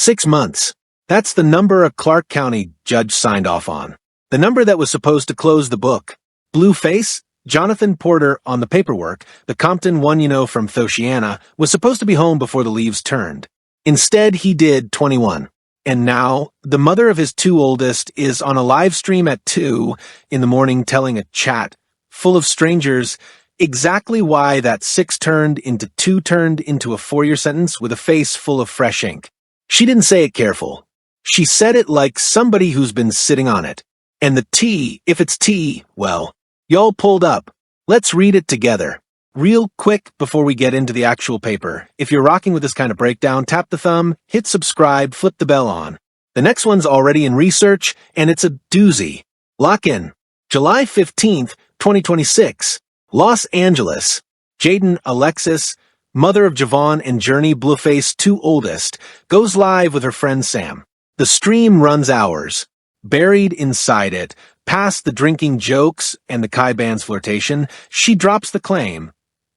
6 months. That's the number a Clark County judge signed off on. The number that was supposed to close the book. Blueface, Johnathan Porter on the paperwork, the Compton one from Thoshiana, was supposed to be home before the leaves turned. Instead, he did 21. And now, the mother of his 2 oldest is on a live stream at 2 in the morning telling a chat full of strangers exactly why that 6 turned into 2 turned into a 4-year sentence with a face full of fresh ink. She didn't say it careful. She said it like somebody who's been sitting on it. And the T, if it's T, well, y'all pulled up. Let's read it together. Real quick before we get into the actual paper. If you're rocking with this kind of breakdown, tap the thumb, hit subscribe, flip the bell on. The next one's already in research, and it's a doozy. Lock in. July 15th, 2026. Los Angeles. Jaidyn Alexis, mother of Javaughn and Journey, Blueface 2 oldest, goes live with her friend Sam. The stream runs hours. Buried inside it, past the drinking jokes and the Kai Band's flirtation, she drops the claim.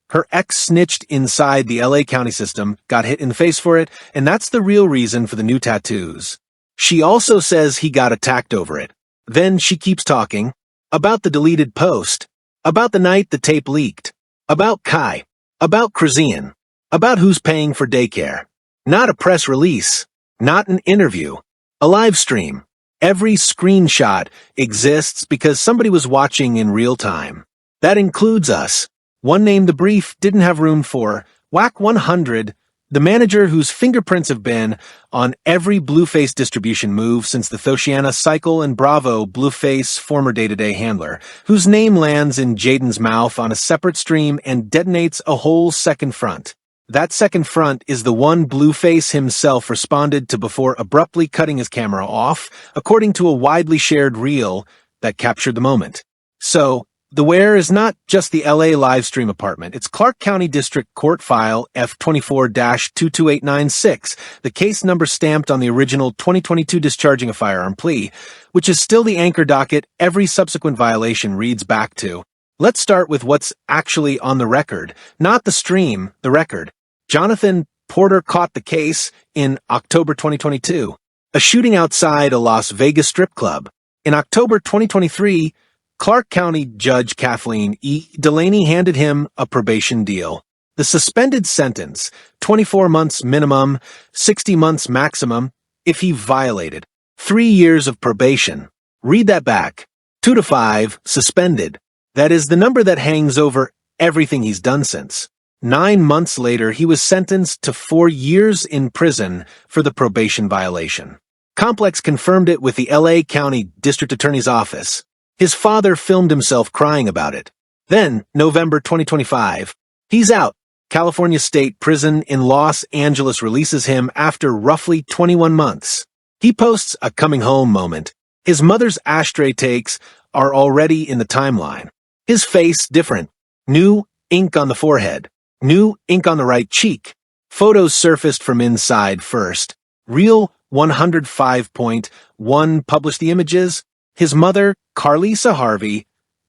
Her ex snitched inside the LA County system, got hit in the face for it, and that's the real reason for the new tattoos. She also says he got attacked over it. Then she keeps talking about the deleted post, about the night the tape leaked, about Kai, about Chrisean, about who's paying for daycare. Not a press release, not an interview, a live stream. Every screenshot exists because somebody was watching in real time. That includes us. One name the brief didn't have room for, Whack 100, the manager whose fingerprints have been on every Blueface distribution move since the Thoshiana cycle, and Bravo, Blueface former day-to-day handler, whose name lands in Jaidyn's mouth on a separate stream and detonates a whole second front. That second front is the one Blueface himself responded to before abruptly cutting his camera off, according to a widely shared reel that captured the moment. So, the where is not just the LA livestream apartment. It's Clark County District Court File F24-22896, the case number stamped on the original 2022 discharging a firearm plea, which is still the anchor docket every subsequent violation reads back to. Let's start with what's actually on the record, not the stream, the record. Johnathan Porter caught the case in October 2022, a shooting outside a Las Vegas strip club. In October 2023, Clark County Judge Kathleen E. Delaney handed him a probation deal. The suspended sentence, 24 months minimum, 60 months maximum, if he violated. 3 years of probation. Read that back. 2 to 5, suspended. That is the number that hangs over everything he's done since. 9 months later, he was sentenced to 4 years in prison for the probation violation. Complex confirmed it with the LA County District Attorney's Office. His father filmed himself crying about it. Then, November 2025, he's out. California State Prison in Los Angeles releases him after roughly 21 months. He posts a coming home moment. His mother's ashtray takes are already in the timeline. His face different. New ink on the forehead. New ink on the right cheek. Photos surfaced from inside first. Real 105.1 published the images. His mother, Karlissa Harvey,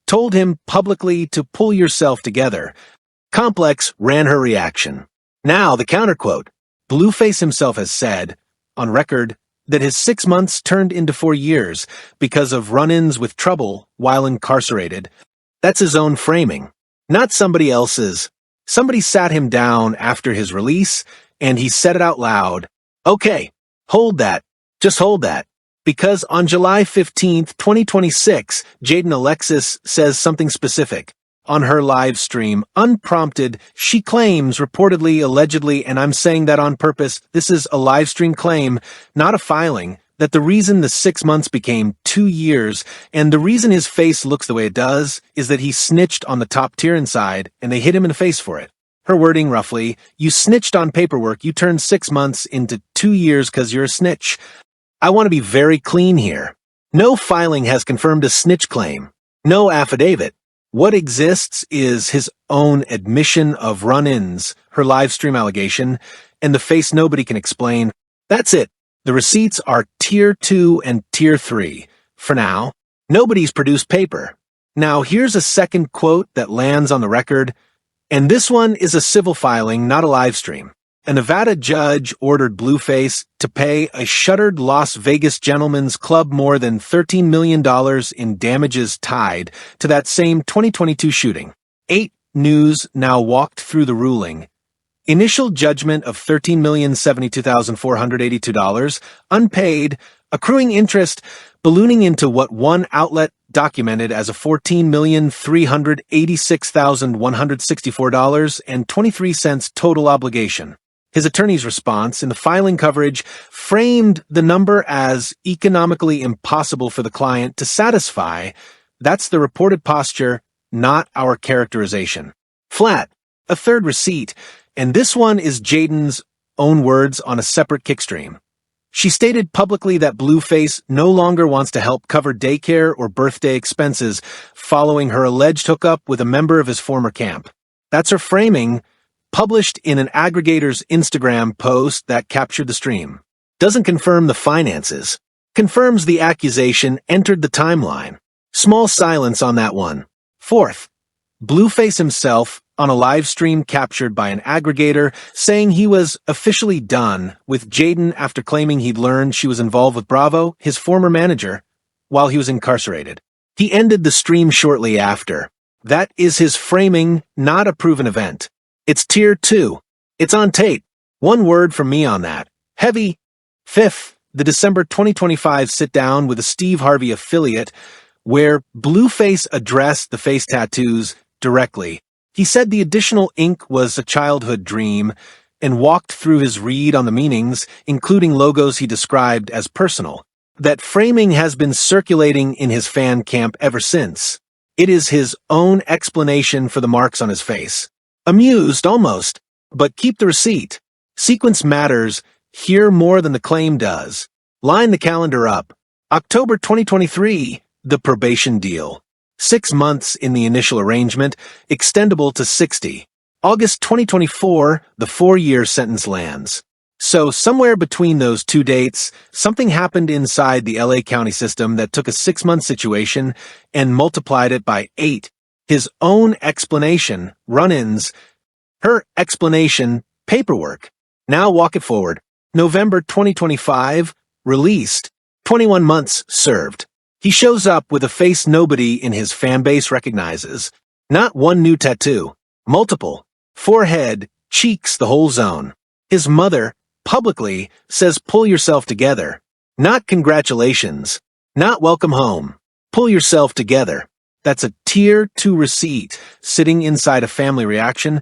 told him publicly to pull yourself together. Complex ran her reaction. Now, the counterquote. Blueface himself has said, on record, that his 6 months turned into 4 years because of run-ins with trouble while incarcerated. That's his own framing, not somebody else's. Somebody sat him down after his release, and he said it out loud. Okay, hold that. Just hold that. Because on July 15th, 2026, Jaidyn Alexis says something specific. On her live stream, unprompted, she claims, reportedly, allegedly, and I'm saying that on purpose, this is a live stream claim, not a filing, that the reason the 6 months became 2 years, and the reason his face looks the way it does, is that he snitched on the top tier inside, and they hit him in the face for it. Her wording roughly, you snitched on paperwork, you turned 6 months into 2 years because you're a snitch. I want to be very clean here. No filing has confirmed a snitch claim. No affidavit. What exists is his own admission of run-ins, her live stream allegation, and the face nobody can explain. That's it. The receipts are Tier 2 and Tier 3. For now, nobody's produced paper. Now here's a second quote that lands on the record, and this one is a civil filing, not a live stream. A Nevada judge ordered Blueface to pay a shuttered Las Vegas gentlemen's club more than $13 million in damages tied to that same 2022 shooting. 8 News now walked through the ruling. Initial judgment of $13,072,482, unpaid, accruing interest ballooning into what one outlet documented as a $14,386,164.23 total obligation. His attorney's response in the filing coverage framed the number as economically impossible for the client to satisfy. That's the reported posture, not our characterization. Flat, a third receipt, and this one is Jaidyn's own words on a separate kickstream. She stated publicly that Blueface no longer wants to help cover daycare or birthday expenses following her alleged hookup with a member of his former camp. That's her framing, published in an aggregator's Instagram post that captured the stream. Doesn't confirm the finances. Confirms the accusation entered the timeline. Small silence on that one. Fourth, Blueface himself on a live stream captured by an aggregator saying he was officially done with Jaidyn after claiming he'd learned she was involved with Bravo, his former manager, while he was incarcerated. He ended the stream shortly after. That is his framing, not a proven event. It's tier 2. It's on tape. One word from me on that. Heavy. Fifth, the December 2025 sit-down with a Steve Harvey affiliate where Blueface addressed the face tattoos directly. He said the additional ink was a childhood dream and walked through his read on the meanings, including logos he described as personal. That framing has been circulating in his fan camp ever since. It is his own explanation for the marks on his face. Amused, almost, but keep the receipt. Sequence matters here more than the claim does. Line the calendar up. October 2023, the probation deal. 6 months in the initial arrangement, extendable to 60. August 2024, the 4-year sentence lands. So somewhere between those two dates, something happened inside the LA County system that took a 6-month situation and multiplied it by 8. His own explanation, run-ins, her explanation, paperwork. Now walk it forward. November 2025, released. 21 months served. He shows up with a face nobody in his fan base recognizes. Not one new tattoo. Multiple. Forehead, cheeks, the whole zone. His mother, publicly, says pull yourself together. Not congratulations. Not welcome home. Pull yourself together. That's a tier 2 receipt sitting inside a family reaction,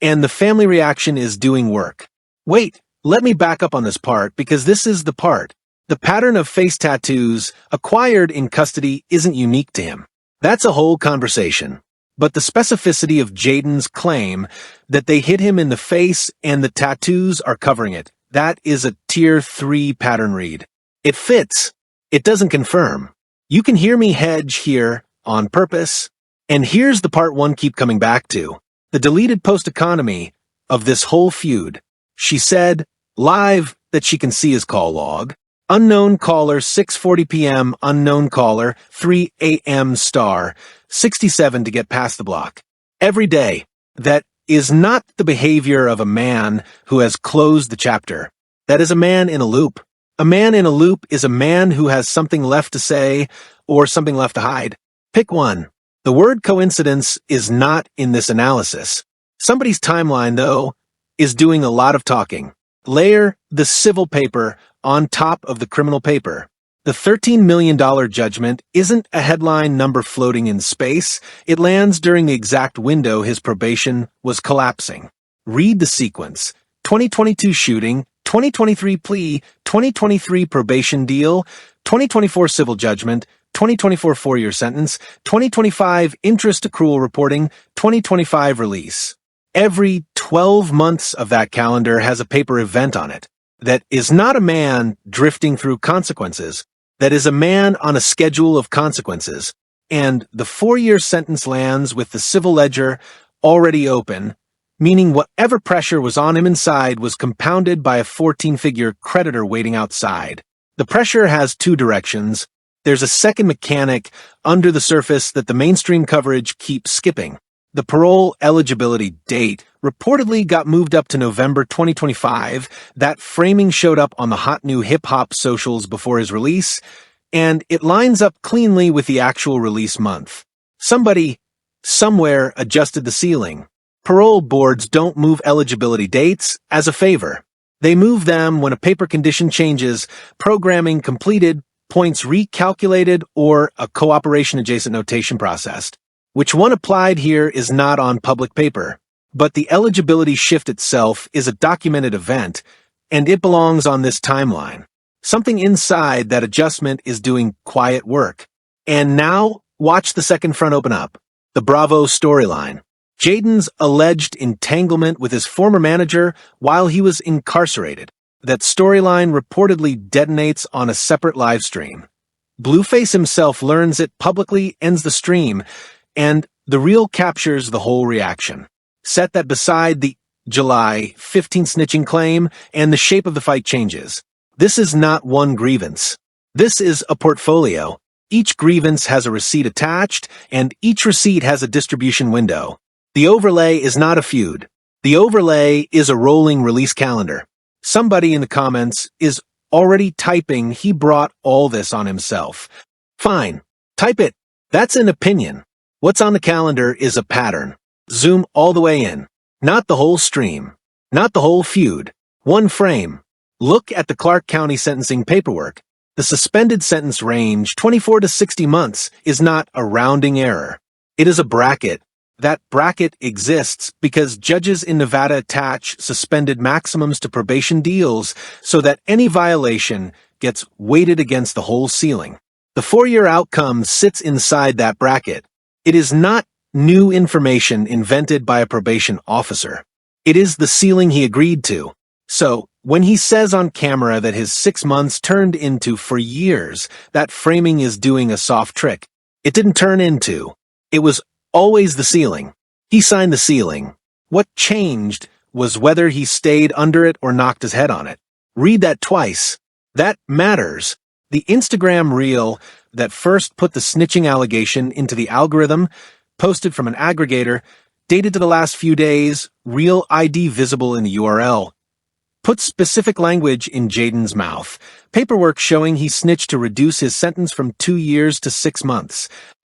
and the family reaction is doing work. Wait, let me back up on this part because this is the part. The pattern of face tattoos acquired in custody isn't unique to him. That's a whole conversation. But the specificity of Jaidyn's claim that they hit him in the face and the tattoos are covering it, that is a tier 3 pattern read. It fits. It doesn't confirm. You can hear me hedge here on purpose. And here's the part one keep coming back to. The deleted post economy of this whole feud. She said, live, that she can see his call log. Unknown caller, 6:40 p.m., unknown caller, 3 a.m. star, 67 to get past the block. Every day. That is not the behavior of a man who has closed the chapter. That is a man in a loop. A man in a loop is a man who has something left to say or something left to hide. Pick one. The word coincidence is not in this analysis. Somebody's timeline, though, is doing a lot of talking. Layer the civil paper on top of the criminal paper. The $13 million judgment isn't a headline number floating in space. It lands during the exact window his probation was collapsing. Read the sequence. 2022 shooting, 2023 plea, 2023 probation deal, 2024 civil judgment, 2024 4-year sentence, 2025 interest accrual reporting, 2025 release. Every 12 months of that calendar has a paper event on it. That is not a man drifting through consequences. That is a man on a schedule of consequences. And the 4-year sentence lands with the civil ledger already open, meaning whatever pressure was on him inside was compounded by a 14-figure creditor waiting outside. The pressure has 2 directions. There's a second mechanic under the surface that the mainstream coverage keeps skipping. The parole eligibility date reportedly got moved up to November 2025. That framing showed up on the hot new hip-hop socials before his release, and it lines up cleanly with the actual release month. Somebody, somewhere, adjusted the ceiling. Parole boards don't move eligibility dates as a favor. They move them when a paper condition changes, programming completed, points recalculated, or a cooperation-adjacent notation processed. Which one applied here is not on public paper, but the eligibility shift itself is a documented event, and it belongs on this timeline. Something inside that adjustment is doing quiet work. And now, watch the second front open up. The Bravo storyline. Jaidyn's alleged entanglement with his former manager while he was incarcerated. That storyline reportedly detonates on a separate live stream. Blueface himself learns it publicly, ends the stream, and the reel captures the whole reaction. Set that beside the July 15th snitching claim, and the shape of the fight changes. This is not one grievance. This is a portfolio. Each grievance has a receipt attached, and each receipt has a distribution window. The overlay is not a feud. The overlay is a rolling release calendar. Somebody in the comments is already typing he brought all this on himself. Fine. Type it. That's an opinion. What's on the calendar is a pattern. Zoom all the way in. Not the whole stream. Not the whole feud. One frame. Look at the Clark County sentencing paperwork. The suspended sentence range, 24 to 60 months, is not a rounding error. It is a bracket. That bracket exists because judges in Nevada attach suspended maximums to probation deals so that any violation gets weighted against the whole ceiling. The 4-year outcome sits inside that bracket. It is not new information invented by a probation officer. It is the ceiling he agreed to. So, when he says on camera that his 6 months turned into 4 years, that framing is doing a soft trick. It didn't turn into. It was always the ceiling. He signed the ceiling. What changed was whether he stayed under it or knocked his head on it. Read that twice. That matters. The Instagram reel that first put the snitching allegation into the algorithm, posted from an aggregator, dated to the last few days, real ID visible in the URL. Put specific language in Jaidyn's mouth. Paperwork showing he snitched to reduce his sentence from 2 years to 6 months.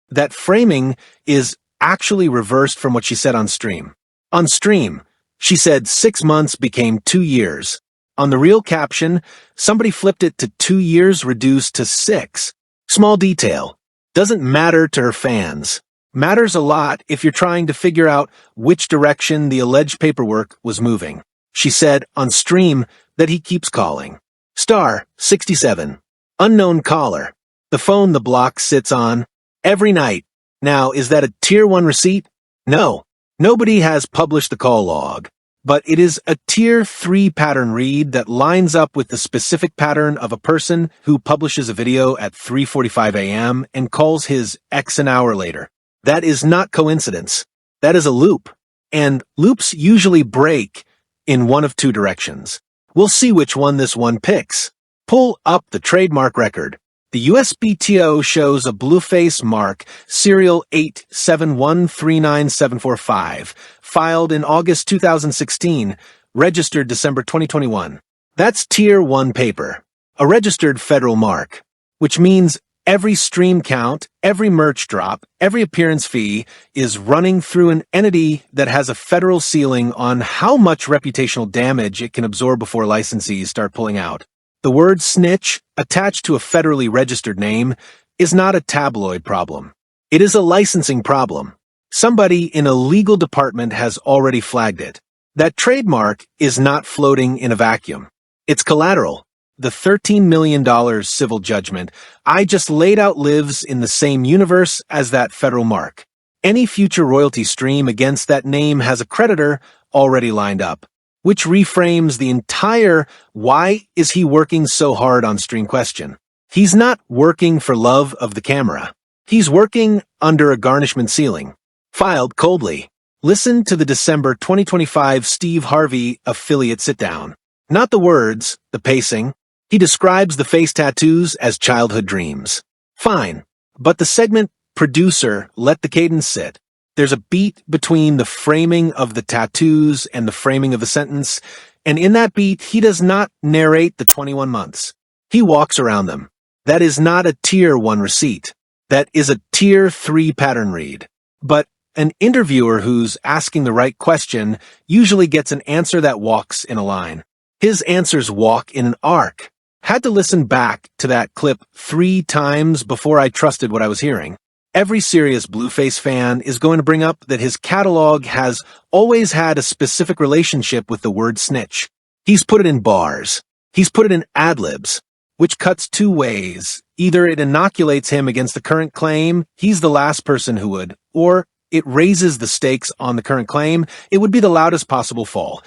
That framing is actually reversed from what she said on stream. On stream, she said 6 months became 2 years. On the real caption, somebody flipped it to 2 years reduced to 6. Small detail. Doesn't matter to her fans. Matters a lot if you're trying to figure out which direction the alleged paperwork was moving. She said on stream that he keeps calling. Star 67. Unknown caller. The phone the block sits on every night. Now, is that a Tier 1 receipt? No. Nobody has published the call log. But it is a Tier 3 pattern read that lines up with the specific pattern of a person who publishes a video at 3:45 a.m. and calls his ex an hour later. That is not coincidence. That is a loop. And loops usually break in one of two directions. We'll see which one this one picks. Pull up the trademark record. The USPTO shows a Blueface mark, serial 8713975, filed in August 2016, registered December 2021. That's Tier 1 paper, a registered federal mark, which means every stream count, every merch drop, every appearance fee is running through an entity that has a federal ceiling on how much reputational damage it can absorb before licensees start pulling out. The word snitch, attached to a federally registered name, is not a tabloid problem. It is a licensing problem. Somebody in a legal department has already flagged it. That trademark is not floating in a vacuum. It's collateral. The $13 million civil judgment I just laid out lives in the same universe as that federal mark. Any future royalty stream against that name has a creditor already lined up, which reframes the entire "why is he working so hard" on stream question. He's not working for love of the camera. He's working under a garnishment ceiling. Filed coldly. Listen to the December 2025 Steve Harvey affiliate sit-down. Not the words, the pacing. He describes the face tattoos as childhood dreams. Fine. But the segment producer let the cadence sit. There's a beat between the framing of the tattoos and the framing of the sentence, and in that beat, he does not narrate the 21 months. He walks around them. That is not a Tier 1 receipt. That is a Tier 3 pattern read. But an interviewer who's asking the right question usually gets an answer that walks in a line. His answers walk in an arc. Had to listen back to that clip 3 times before I trusted what I was hearing. Every serious Blueface fan is going to bring up that his catalog has always had a specific relationship with the word snitch. He's put it in bars. He's put it in ad-libs, which cuts 2 ways. Either it inoculates him against the current claim, he's the last person who would, or it raises the stakes on the current claim, it would be the loudest possible fall.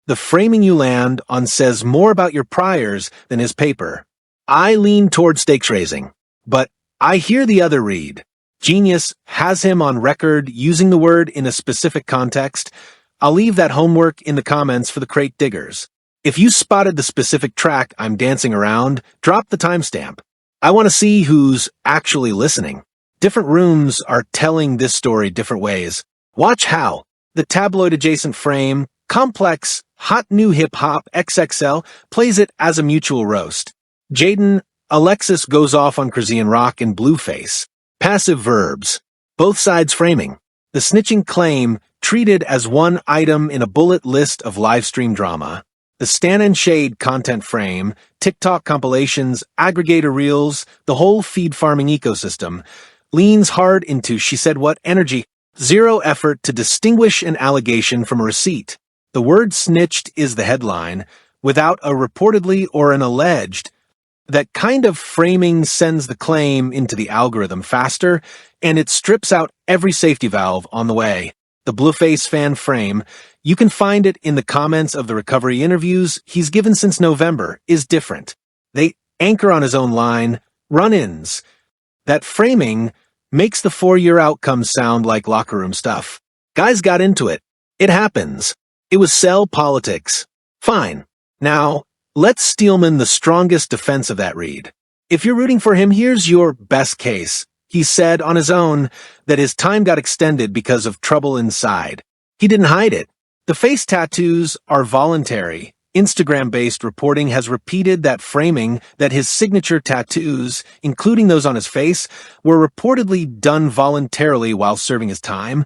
The framing you land on says more about your priors than his paper. I lean toward stakes raising, but I hear the other read. Genius has him on record using the word in a specific context. I'll leave that homework in the comments for the crate diggers. If you spotted the specific track I'm dancing around, drop the timestamp. I want to see who's actually listening. Different rooms are telling this story different ways. Watch how. The tabloid-adjacent frame, complex, hot new hip-hop XXL, plays it as a mutual roast. Jaidyn Alexis goes off on Chrisean Rock and Blueface. Passive verbs. Both sides framing. The snitching claim treated as one item in a bullet list of livestream drama. The Stan and Shade content frame, TikTok compilations, aggregator reels, the whole feed farming ecosystem leans hard into she said what energy. Zero effort to distinguish an allegation from a receipt. The word snitched is the headline, without a reportedly or an alleged. That kind of framing sends the claim into the algorithm faster, and it strips out every safety valve on the way. The Blueface fan frame, you can find it in the comments of the recovery interviews he's given since November, is different. They anchor on his own line, run-ins. That framing makes the 4-year outcome sound like locker room stuff. Guys got into it. It happens. It was cell politics. Fine. Now, let's Steelman the strongest defense of that read. If you're rooting for him, here's your best case. He said on his own that his time got extended because of trouble inside. He didn't hide it. The face tattoos are voluntary. Instagram-based reporting has repeated that framing that his signature tattoos, including those on his face, were reportedly done voluntarily while serving his time.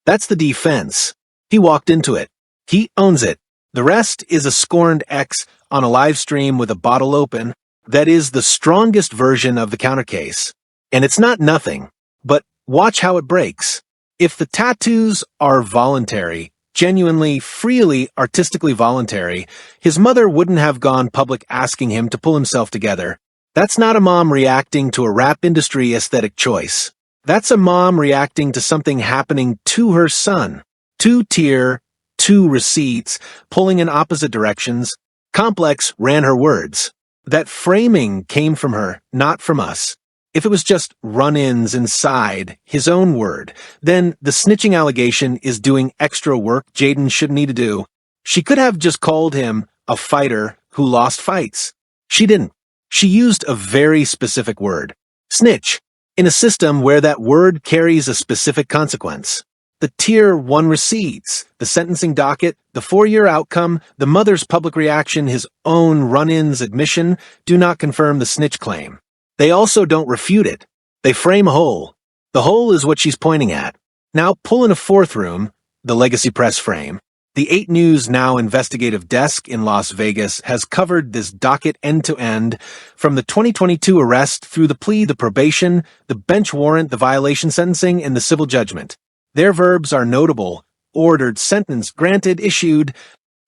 That's the defense. He walked into it. He owns it. The rest is a scorned X on a live stream with a bottle open. That is the strongest version of the counter case. And it's not nothing, but watch how it breaks. If the tattoos are voluntary, genuinely, freely, artistically voluntary, his mother wouldn't have gone public asking him to pull himself together. That's not a mom reacting to a rap industry aesthetic choice. That's a mom reacting to something happening to her son. 2-tier, 2 receipts, pulling in opposite directions. Complex ran her words. That framing came from her, not from us. If it was just run-ins inside, his own word, then the snitching allegation is doing extra work Jaidyn shouldn't need to do. She could have just called him a fighter who lost fights. She didn't. She used a very specific word. Snitch. In a system where that word carries a specific consequence. The Tier 1 receipts, the sentencing docket, the 4-year outcome, the mother's public reaction, his own run-ins admission, do not confirm the snitch claim. They also don't refute it. They frame a hole. The hole is what she's pointing at. Now pull in a 4th room, the Legacy Press frame. The 8 News Now investigative desk in Las Vegas has covered this docket end-to-end, from the 2022 arrest through the plea, the probation, the bench warrant, the violation sentencing, and the civil judgment. Their verbs are notable: ordered, sentenced, granted, issued.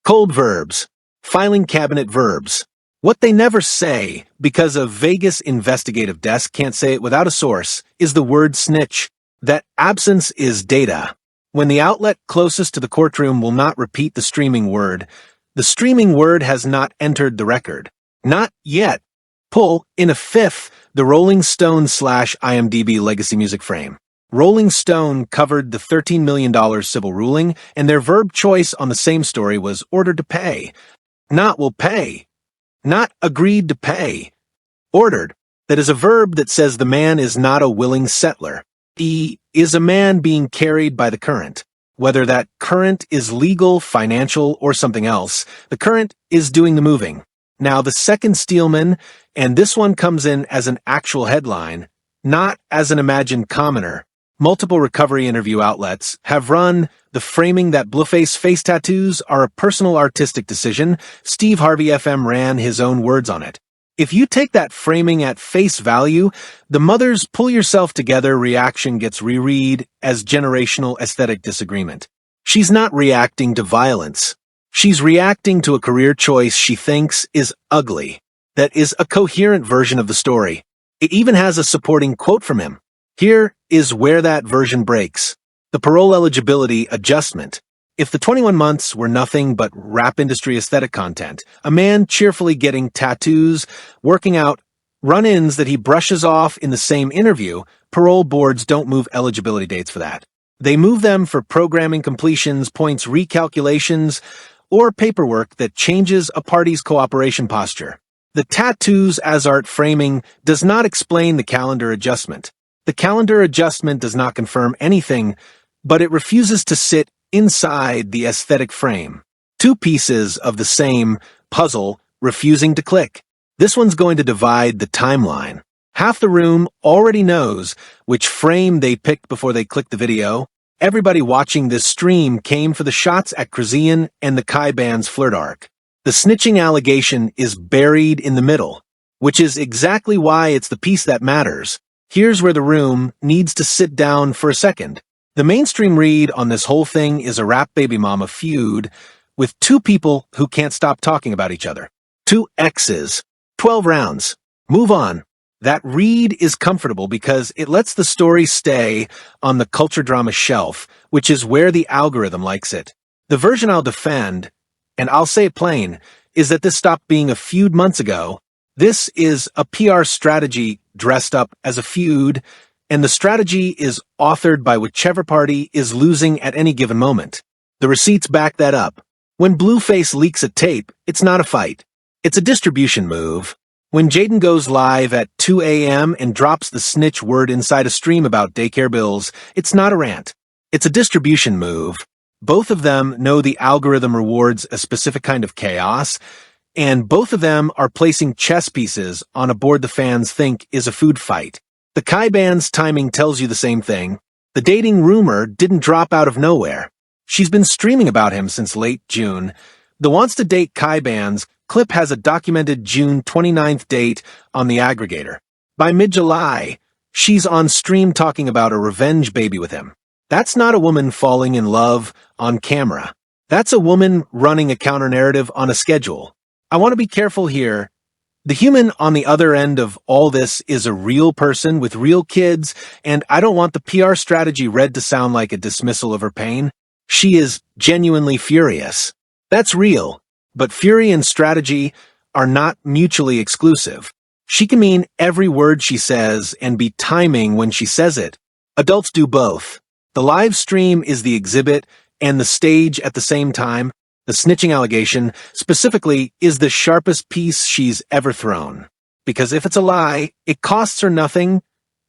Cold verbs. Filing cabinet verbs. What they never say, because a Vegas investigative desk can't say it without a source, is the word snitch. That absence is data. When the outlet closest to the courtroom will not repeat the streaming word, the streaming word has not entered the record. Not yet. Pull in a 5th, the Rolling Stone / IMDb legacy music frame. Rolling Stone covered the $13 million civil ruling, and their verb choice on the same story was ordered to pay. Not will pay. Not agreed to pay. Ordered. That is a verb that says the man is not a willing settler. E is a man being carried by the current. Whether that current is legal, financial, or something else, the current is doing the moving. Now, the second Steelman, and this one comes in as an actual headline, not as an imagined commoner. Multiple recovery interview outlets have run the framing that Blueface face tattoos are a personal artistic decision. Steve Harvey FM ran his own words on it. If you take that framing at face value, the mother's pull yourself together reaction gets reread as generational aesthetic disagreement. She's not reacting to violence. She's reacting to a career choice she thinks is ugly. That is a coherent version of the story. It even has a supporting quote from him. Here is where that version breaks. The parole eligibility adjustment. If the 21 months were nothing but rap industry aesthetic content, a man cheerfully getting tattoos, working out run-ins that he brushes off in the same interview, parole boards don't move eligibility dates for that. They move them for programming completions, points recalculations, or paperwork that changes a party's cooperation posture. The tattoos as art framing does not explain the calendar adjustment. The calendar adjustment does not confirm anything, but it refuses to sit inside the aesthetic frame. Two pieces of the same puzzle refusing to click. This one's going to divide the timeline. Half the room already knows which frame they picked before they clicked the video. Everybody watching this stream came for the shots at Chrisean and the Kai band's flirt arc. The snitching allegation is buried in the middle, which is exactly why it's the piece that matters. Here's where the room needs to sit down for a second. The mainstream read on this whole thing is a rap baby mama feud with two people who can't stop talking about each other. Two exes. 12 rounds. Move on. That read is comfortable because it lets the story stay on the culture drama shelf, which is where the algorithm likes it. The version I'll defend, and I'll say it plain, is that this stopped being a feud months ago. This is a PR strategy dressed up as a feud, and the strategy is authored by whichever party is losing at any given moment. The receipts back that up. When Blueface leaks a tape, it's not a fight. It's a distribution move. When Jaidyn goes live at 2 a.m. and drops the snitch word inside a stream about daycare bills, it's not a rant. It's a distribution move. Both of them know the algorithm rewards a specific kind of chaos, and both of them are placing chess pieces on a board the fans think is a food fight. The Kai band's timing tells you the same thing. The dating rumor didn't drop out of nowhere. She's been streaming about him since late June. The Wants to Date Kai band's clip has a documented June 29th date on the aggregator. By mid-July, she's on stream talking about a revenge baby with him. That's not a woman falling in love on camera. That's a woman running a counter-narrative on a schedule. I want to be careful here. The human on the other end of all this is a real person with real kids, and I don't want the PR strategy read to sound like a dismissal of her pain. She is genuinely furious. That's real, but fury and strategy are not mutually exclusive. She can mean every word she says and be timing when she says it. Adults do both. The live stream is the exhibit and the stage at the same time. The snitching allegation, specifically, is the sharpest piece she's ever thrown. Because if it's a lie, it costs her nothing.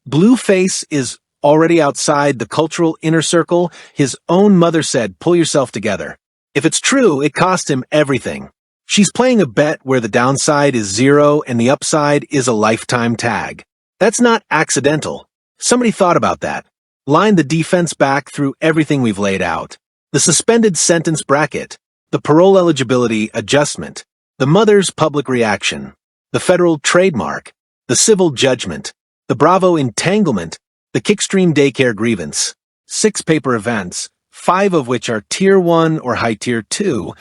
Blueface is already outside the cultural inner circle. His own mother said, pull yourself together. If it's true, it cost him everything. She's playing a bet where the downside is 0 and the upside is a lifetime tag. That's not accidental. Somebody thought about that. Lined the defense back through everything we've laid out. The suspended sentence bracket. The parole eligibility adjustment, the mother's public reaction, the federal trademark, the civil judgment, the Bravo entanglement, the Kickstream daycare grievance, 6 paper events, 5 of which are Tier 1 or High Tier 2,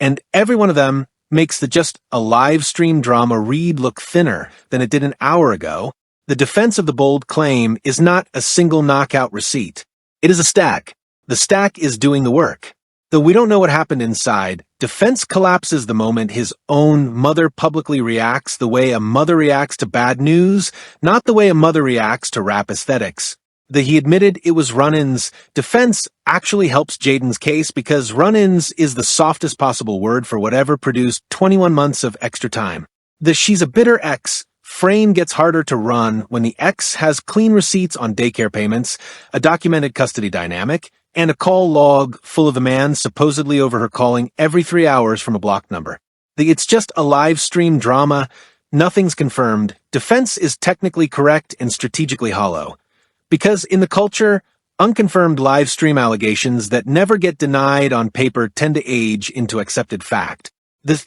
and every one of them makes the just a live stream drama read look thinner than it did an hour ago. The defense of the bold claim is not a single knockout receipt. It is a stack. The stack is doing the work. Though we don't know what happened inside, defense collapses the moment his own mother publicly reacts the way a mother reacts to bad news, not the way a mother reacts to rap aesthetics. That he admitted it was run-ins. Defense actually helps Jaidyn's case because run-ins is the softest possible word for whatever produced 21 months of extra time. The she's a bitter ex Frame gets harder to run when the ex has clean receipts on daycare payments, a documented custody dynamic, and a call log full of the man supposedly over her calling every 3 hours from a blocked number. It's just a live stream drama. Nothing's confirmed. Defense is technically correct and strategically hollow. Because in the culture, unconfirmed live stream allegations that never get denied on paper tend to age into accepted fact.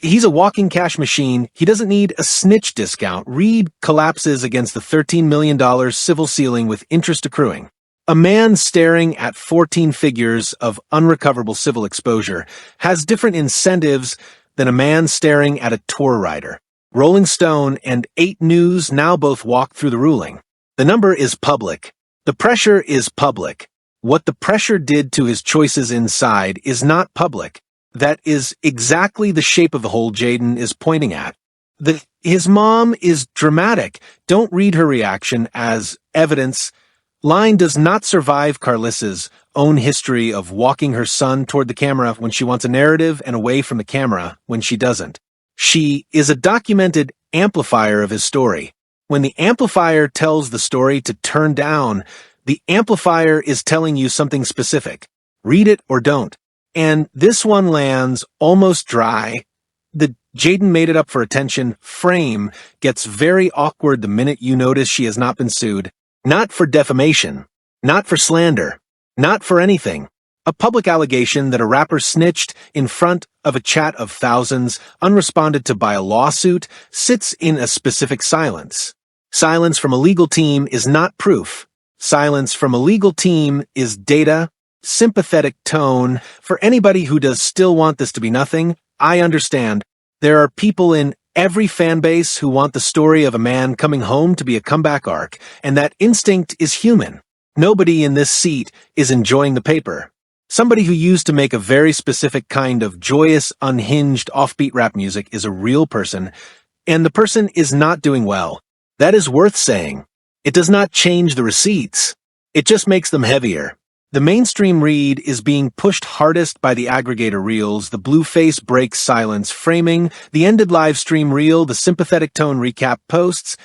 He's a walking cash machine. He doesn't need a snitch discount. Reed collapses against the $13 million civil ceiling with interest accruing. A man staring at 14 figures of unrecoverable civil exposure has different incentives than a man staring at a tour rider. Rolling Stone and 8 News now both walk through the ruling. The number is public. The pressure is public. What the pressure did to his choices inside is not public. That is exactly the shape of the hole Jaidyn is pointing at. His mom is dramatic. Don't read her reaction as evidence. Line does not survive Karlissa's own history of walking her son toward the camera when she wants a narrative and away from the camera when she doesn't. She is a documented amplifier of his story. When the amplifier tells the story to turn down, the amplifier is telling you something specific. Read it or don't. And this one lands almost dry. The Jaidyn made it up for attention frame gets very awkward the minute you notice she has not been sued. Not for defamation. Not for slander. Not for anything. A public allegation that a rapper snitched in front of a chat of thousands, unresponded to by a lawsuit, sits in a specific silence. Silence from a legal team is not proof. Silence from a legal team is data, sympathetic tone. For anybody who does still want this to be nothing, I understand. There are people in every fan base who want the story of a man coming home to be a comeback arc, and that instinct is human. Nobody in this seat is enjoying the paper. Somebody who used to make a very specific kind of joyous, unhinged, offbeat rap music is a real person, and the person is not doing well. That is worth saying. It does not change the receipts. It just makes them heavier. The mainstream read is being pushed hardest by the aggregator reels, the Blueface breaks silence framing, the ended live stream reel, the sympathetic tone recap posts,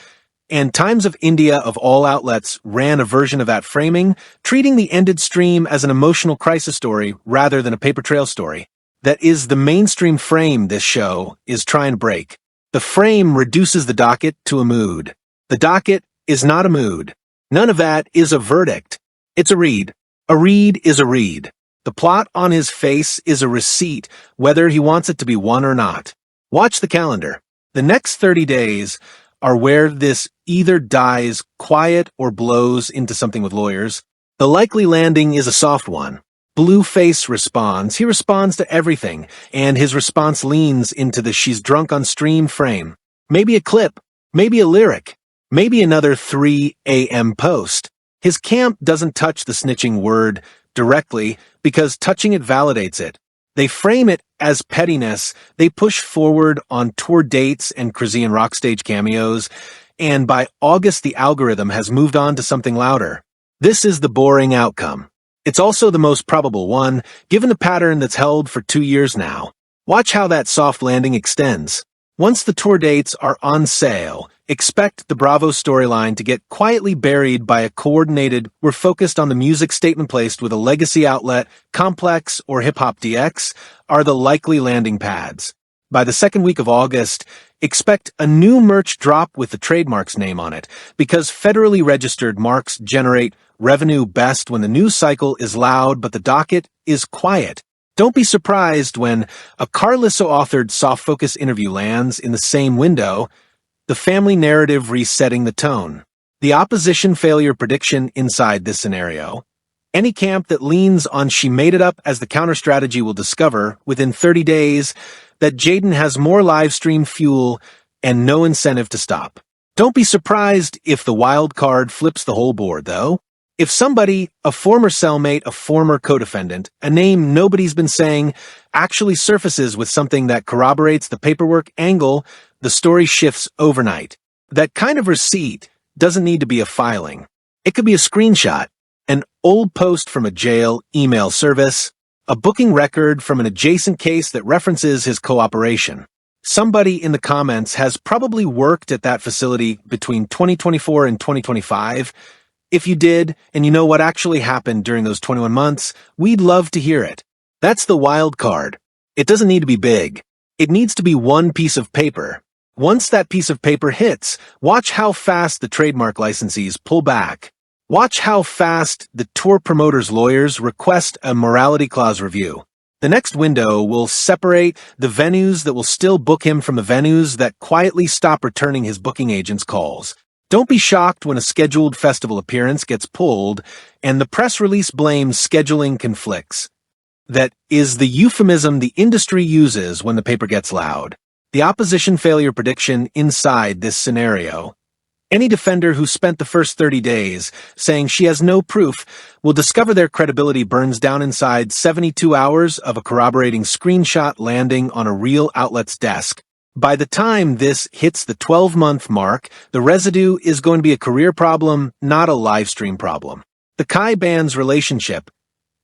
and Times of India of all outlets ran a version of that framing, treating the ended stream as an emotional crisis story rather than a paper trail story. That is the mainstream frame this show is trying to break. The frame reduces the docket to a mood. The docket is not a mood. None of that is a verdict. It's a read. A read is a read. The plot on his face is a receipt, whether he wants it to be one or not. Watch the calendar. The next 30 days are where this either dies quiet or blows into something with lawyers. The likely landing is a soft one. Blueface responds. He responds to everything, and his response leans into the she's drunk on stream frame. Maybe a clip, maybe a lyric, maybe another 3 a.m. post. His camp doesn't touch the snitching word directly because touching it validates it. They frame it as pettiness. They push forward on tour dates and Chrisean rockstage cameos, and by August the algorithm has moved on to something louder. This is the boring outcome. It's also the most probable one, given the pattern that's held for 2 years now. Watch how that soft landing extends. Once the tour dates are on sale, expect the Bravo storyline to get quietly buried by a coordinated, we're focused on the music statement placed with a legacy outlet, Complex or Hip Hop DX, are the likely landing pads. By the second week of August, expect a new merch drop with the trademark's name on it, because federally registered marks generate revenue best when the news cycle is loud but the docket is quiet. Don't be surprised when a Karlissa-authored soft-focus interview lands in the same window, the family narrative resetting the tone. The opposition failure prediction inside this scenario. Any camp that leans on she made it up as the counter-strategy will discover, within 30 days, that Jaidyn has more live stream fuel and no incentive to stop. Don't be surprised if the wild card flips the whole board, though. If somebody, a former cellmate, a former co-defendant, a name nobody's been saying, actually surfaces with something that corroborates the paperwork angle, the story shifts overnight. That kind of receipt doesn't need to be a filing. It could be a screenshot, an old post from a jail email service, a booking record from an adjacent case that references his cooperation. Somebody in the comments has probably worked at that facility between 2024 and 2025. If you did, and you know what actually happened during those 21 months, we'd love to hear it. That's the wild card. It doesn't need to be big. It needs to be one piece of paper. Once that piece of paper hits, watch how fast the trademark licensees pull back. Watch how fast the tour promoter's lawyers request a morality clause review. The next window will separate the venues that will still book him from the venues that quietly stop returning his booking agent's calls. Don't be shocked when a scheduled festival appearance gets pulled and the press release blames scheduling conflicts. That is the euphemism the industry uses when the paper gets loud. The opposition failure prediction inside this scenario. Any defender who spent the first 30 days saying she has no proof will discover their credibility burns down inside 72 hours of a corroborating screenshot landing on a real outlet's desk. By the time this hits the 12-month mark, the residue is going to be a career problem, not a livestream problem. The Kai band's relationship,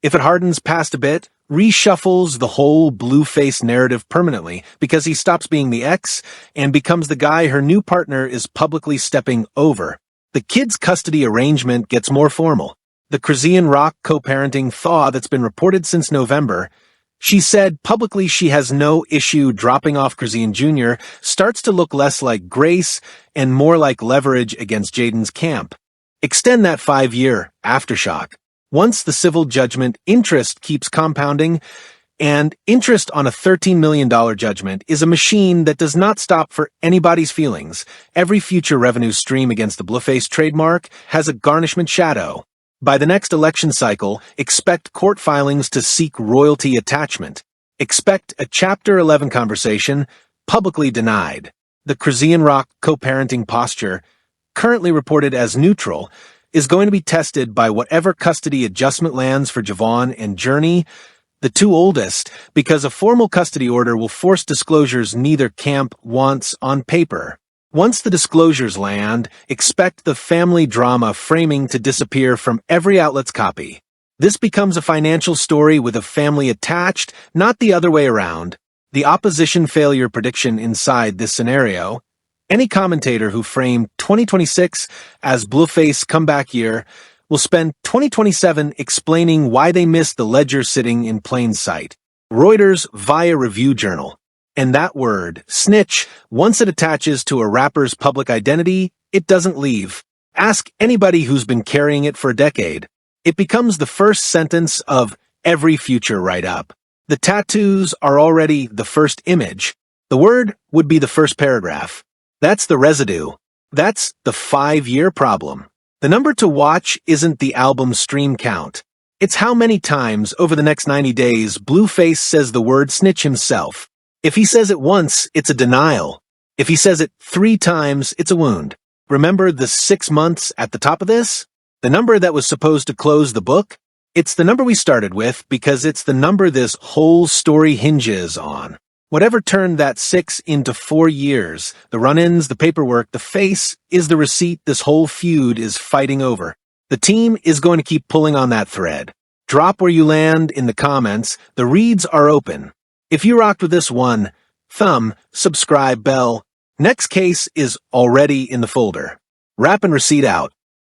if it hardens past a bit, reshuffles the whole Blueface narrative permanently because he stops being the ex and becomes the guy her new partner is publicly stepping over. The kids' custody arrangement gets more formal. The Chrisean rock co-parenting thaw that's been reported since November. She said publicly she has no issue dropping off Chrisean Jr. starts to look less like grace and more like leverage against Jaidyn's camp. Extend that 5-year aftershock. Once the civil judgment, interest keeps compounding, and interest on a $13 million judgment is a machine that does not stop for anybody's feelings. Every future revenue stream against the Blueface trademark has a garnishment shadow. By the next election cycle, expect court filings to seek royalty attachment. Expect a Chapter 11 conversation, publicly denied. The Chrisean rock co-parenting posture, currently reported as neutral, is going to be tested by whatever custody adjustment lands for Javaughn and Journey, the two oldest, because a formal custody order will force disclosures neither camp wants on paper. Once the disclosures land, expect the family drama framing to disappear from every outlet's copy. This becomes a financial story with a family attached, not the other way around. The opposition failure prediction inside this scenario. Any commentator who framed 2026 as Blueface comeback year will spend 2027 explaining why they missed the ledger sitting in plain sight. Reuters via review journal. And that word, snitch, once it attaches to a rapper's public identity, it doesn't leave. Ask anybody who's been carrying it for a decade. It becomes the first sentence of every future write-up. The tattoos are already the first image. The word would be the first paragraph. That's the residue. That's the 5-year problem. The number to watch isn't the album stream count. It's how many times over the next 90 days Blueface says the word snitch himself. If he says it once, it's a denial. If he says it 3 times, it's a wound. Remember the 6 months at the top of this? The number that was supposed to close the book? It's the number we started with because it's the number this whole story hinges on. Whatever turned that 6 into 4 years, the run-ins, the paperwork, the face, is the receipt this whole feud is fighting over. The team is going to keep pulling on that thread. Drop where you land in the comments. The reads are open. If you rocked with this one, thumb, subscribe, bell. Next case is already in the folder. Wrap and receipt out.